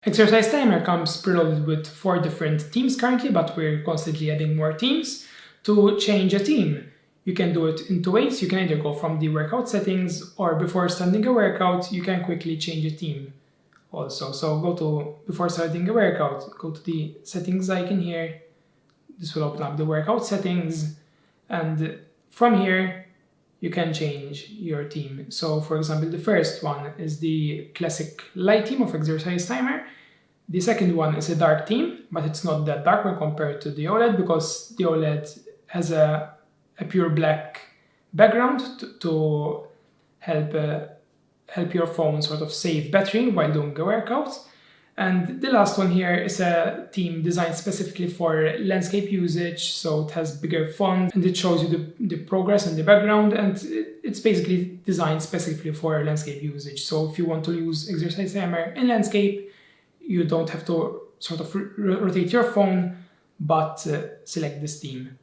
Exercise timer comes preloaded with 4 different themes currently, but we're constantly adding more themes. To change a theme, you can do it in 2 ways. You can either go from the workout settings, or before starting a workout, you can quickly change a theme also. So go to, before starting a workout, go to the settings icon here. This will open up the workout settings, and from here, you can change your theme. So for example, the first one is the classic light theme of exercise timer. The second one is a dark theme, but it's not that dark when compared to the OLED, because the OLED has a pure black background to help your phone sort of save battery while doing a workout. And the last one here is a theme designed specifically for landscape usage, so it has bigger font and it shows you the progress in the background, and it's basically designed specifically for landscape usage. So if you want to use exercise timer in landscape, you don't have to sort of rotate your phone, but select this theme.